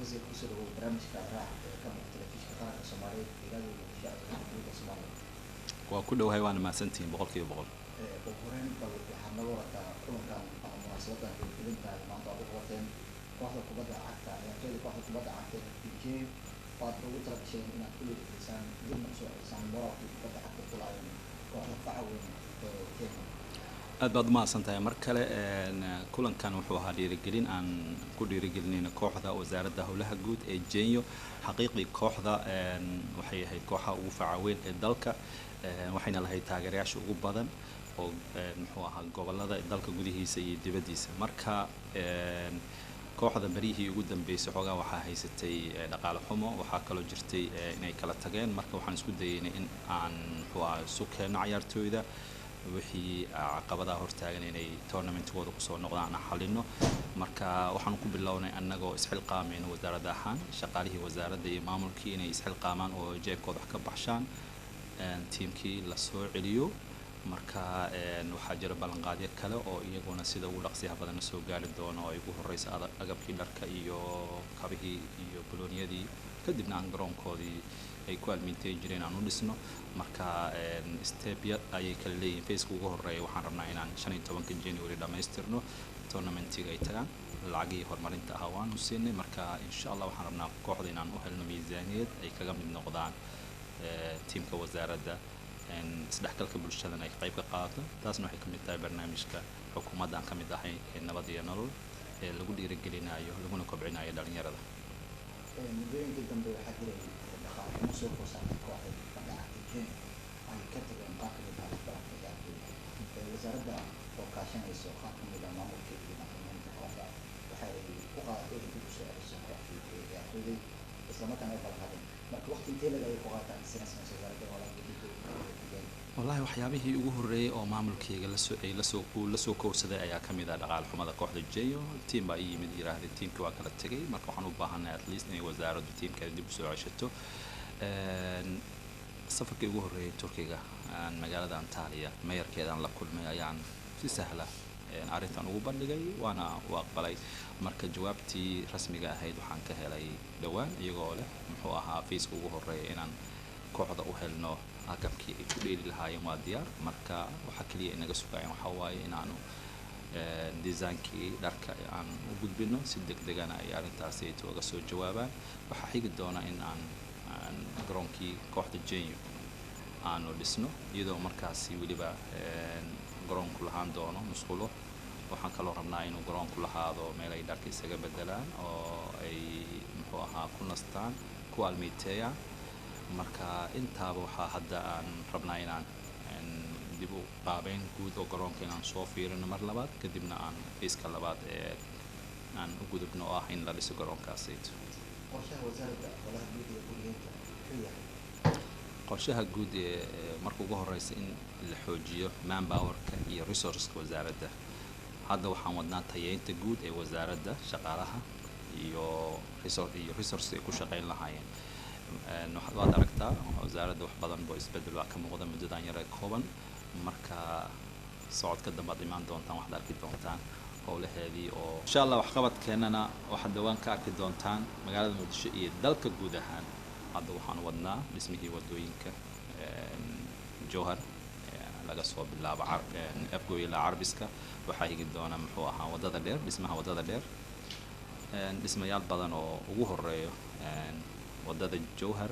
وزير كسر وبرامج كراع كم تلفيش كقناة الصومالية في هذا الأشياء في الصومالية. وكله هيوان ما سنتين بقول كيف بقول. وهرين بقول حنا ورا كل كان مناسبة في الفيلم كان ما طابق وقتين واحد كبدا عتا يعني كل واحد كبدا عتا في جيب فاتو وتر شيء إن كل إنسان زي ما سو إنسان مرة في كبدا عتا طلع يعني واحد فعوين كيف. aad baad mahadsantahay mar kale kulankan wuxuu ahaa dhiirigelin aan ku dhiirigelinayna kooxda wasaaradda howlaha guud ee Genyo xaqiiqii kooxda waxay ahayd kooxda ugu facaweyn ee dalka waxayna lahayd taageerayaasha ugu badan oo muxuu ahaa gobolada dalka gudihiisa iyo dibadiisa marka kooxda barihii ugu dambeysay xogaa waxaa haysatay dhaqaale xumo waxaa kaloo jirtay inay kala tageen marka waxaan isku dayeynay in aan muxuu ahaa isu keeno ciyaartooyda wixii caqabadaha hortaagan inay tournamentkooda kusoo noqdaan xalino marka waxaan ku bilownay annagoo isxilqaamayna wasaaradda ahaan shaqaalihii wasaaradda iyo maamulkii inay isxilqaamaan oo jeebkooda wax ka baxshaan tiimkii la soo celiyo marka waxaa jira ballanqaadyo kale oo iyaguna sida ugu dhaqsiyaha badan soo gaari doono oo ay ugu horeysa agabkii dharka iyo kabihii iyo balooniyadii kadibna aan garoonkoodii ay ku almiintay jireen aan u dhisno marka stepya ayay kala leeyihiin Facebook ugu horeeya waxaan rabnaa inaan 15 January dhamaystirno tournamentiga ay tagaan lacagii horumarinta ah waan u siinay marka insha Allah waxaan rabnaa kooxda inaan u helno miisaaniyad ay kaga mid noqdaan tiimka wasaaradda isdhexgalka bulshadana ay qayb ka qaadato taasna waxay ka mid tahay barnaamijka xukuumadda aan ka mid ahay nabad iyo nolol ee lagu dhiirigelinayo laguna kobcinayo dhalinyarada مديرين جدا بحاجة للدخول مصر وصارت كواحد بدأ عتيجين عن كتب انتقل إلى البلد يعني وزارة وكاشن السوقات من الأمور كيف ينقلون القاعدة وحي وقاعدة في الشارع السوقات في يعني بس لما كان يفعل هذا ما وقت انتهى لقى قاعدة السنة سنة وزارة ولا والله waxyaabihii ugu horeeyay oo maamulkayga la soo koobsaday ayaa kamid ah dhaqaale xumada kooxda Genyo team baa yimid yiraahday teamkii waa kala tagay marka waxaan u baahanahay at least inay wasaaraddu teamka dib u soo ceshato safarkii ugu horeeyay Turkiga aan magaalada Antalya mayorkeedan la kulmay ayaan si sahla arrintan ugu bandhigay waana u aqbalay marka jawaabtii rasmiga ahayd waxaan ka helay dhawaan iyagoo leh muxuu ahaa Facebook ugu horeeyay inaan kooxda u helno agabkii ay ku dheeli lahaayeen waa diyaar marka waxa kaliya inaga sugayaan waxa waaye inaanu designkii dharka aan u gudbino si degdegana ay arrintaasi ay tooga soo jawaabaan waxa xigi doona in aan garoonkii kooxda Genyo aanu dhisno iyadoo markaasi weliba garoonku lahaan doono musqulo waxaan kaloo rabnaa inuu garoonku lahaado meel ay dharka isaga bedelaan oo ay muxuu ahaa ku nastaan ku almiiteeyaan marka intaaba waxaa hadda aan rabnaa inaan dib u qaabeyn guud oo garoonka inaan soo fiirino mar labaad kadibna aan fiiska labaad ee aan u gudubno oo ah in la dhiso garoonkaasi qorshaha guud ee marka ugu horeysa in la xoojiyo manpowerka iyo resourceska wasaaradda hadda waxaan wadnaa tayeynta guud ee wasaaradda shaqaalaha iyo resource ay ku shaqeyn lahaayeen waad aragtaa wasaaradda wax badan boo isbedel waa ka muuqda muddadan yar ee kooban marka socodka dambe aad imaan doontaan waxaad arki doontaan howlaheedii oo insha Allah waxqabadkeenana waxaad dhawaan ka arki doontaan magaalada Muqdisho iyo dalka guud ahaan hadda waxaan wadnaa dhismihii wadooyinka Jowhar laga soo bilaabo afgooy ilaa Carbiska waxaa higi doona muxuu ahaa wadada dheer dhismaha wadada dheer dhismayaal badan oo ugu horeeyo wadada Jowhar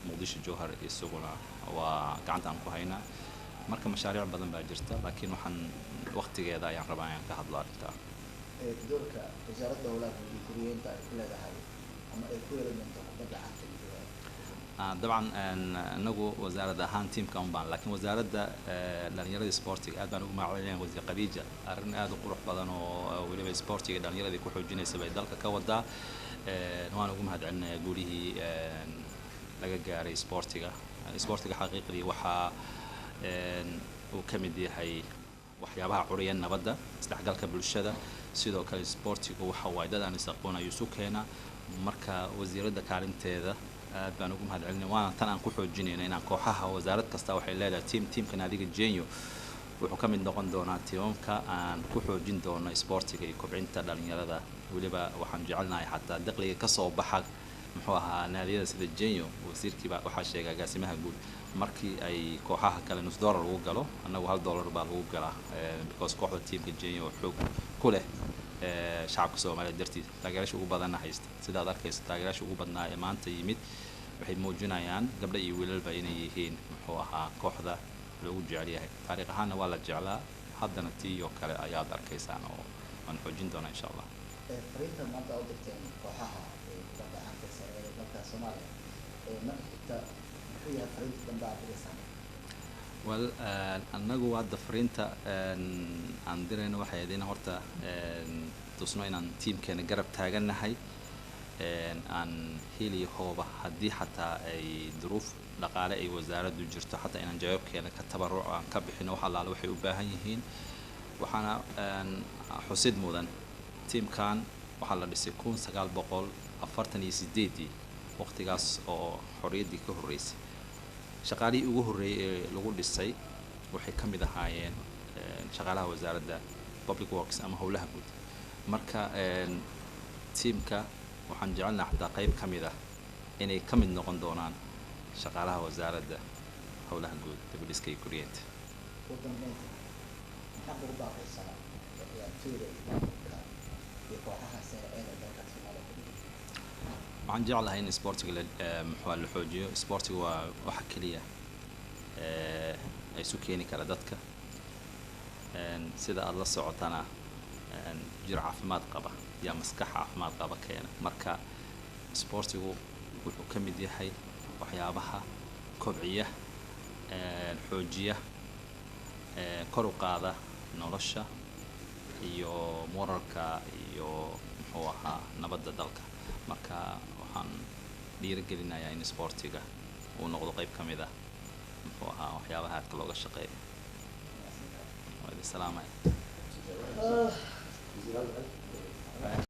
Muqdisho Jowhar isaguna waa gacanta aan ku haynaa marka mashaariic badan baa jirta laakiin waxaan waqtigeeda ayaan rabaa inaan ka hadlo arrintaa doorka wasaaradda howlaha guud ee guryeynta ay ku leedahay ama ay ku yeelan doonto kubadda cagta طبعا نجو وزارة هان تيم كمان لكن وزارة لانيرة سبورتي أدنى نجو معلنين وزير قديجة أرن أدو قروح بدنو ولي سبورتي لانيرة كحول جنس بيدلك كودا نوان نجو مهد عنا يقوله لقى جاري سبورتي حقيقي وحا وكمدي هاي waxyaabaha curiyana nabadda isdhexgalka bulshada sidoo kale sportigu waxa way dad aan isaqoon ay isu keena marka wasiiradda kaalinteeda aad baan ugu mahadcelinay waana tan aan ku xoojinayna inaan kooxaha wasaarad kasta waxay leedahay teamka naadiga Genyo wuxuu ka mid noqon doonaa tiimka aan ku xoojin doono sportiga iyo kobcinta dhalinyarada weliba waxaan jecelnahay xataa dakhliga ka soo baxa muxuu ahaa naadiyada sida Genyo wasiirkiiba waxaa sheegay agaasimaha guud markii ay kooxaha kale nus dollar lagu galo annagu $1 baa lagu galaa because kooxda teamka Genyo xoog ku leh shacabka Soomaaliyeed dartiis taageerayaasha ugu badanna haysta sidaad arkayso taageerayaasha ugu badnaa ee maanta yimid waxay muujinayaan gabdho iyo wiilalba inay yihiin muxuu ahaa kooxda loogu jecel yahay taariikh ahaanna waa la jeclaa haddana tii oo kale ayaad arkaysaan oo waan xoojin doonaa insha allah fariinta maanta u dirteen kooxaha kubadda cagta sare ee dalka Soomaaliya marka xigta muxuu yahay fariinta dambe aad direysaan well annagu hadda fariinta aan dirayno waxay ahayd in horta tusno inaan tiimkeena garab taagannahay aan heli hooba haddii xataa ay duruuf dhaqaale ay wasaaraddu jirto xataa inaan jawaabkeena ka tabaruc aan ka bixino wax allaale waxay u baahan yihiin waxaana xusid mudan tiimkan waxaa la dhisay 1948 waqtigaas oo xorriyaddii ka horreysay shaqaalihii ugu horreeyay ee lagu dhisay waxay ka mid ahaayeen shaqaalaha wasaaradda public works ama howlaha guud marka tiimka waxaan jecelnahay xataa qayb ka mid ah inay ka mid noqon doonaan shaqaalaha wasaaradda howlaha guud dib-u-dhiska iyo guryeynta waddanka maxaa ugu baaqaysaa ciyaartooyda iyo kooxaha sare ee dalka Soomaaliya waxaan jeclahay in sportiga muxuu la xoojiyo sportiga waa waxa kaliya ay isu keeni kara dadka sida aad la socotana jir caafimaad qaba iyo maskax caafimaad qaba keena marka sportigu wuxuu ka mid yahay waxyaabaha kobciya xoojiya kor u qaada nolosha iyo moralka iyo muxuu ahaa nabadda dalka marka waxaan dhiirigelinayaa in sportiga uu noqdo qayb ka mid ah muxuu ahaa waxyaabaha aadka looga shaqeeyo waa idin salaamaya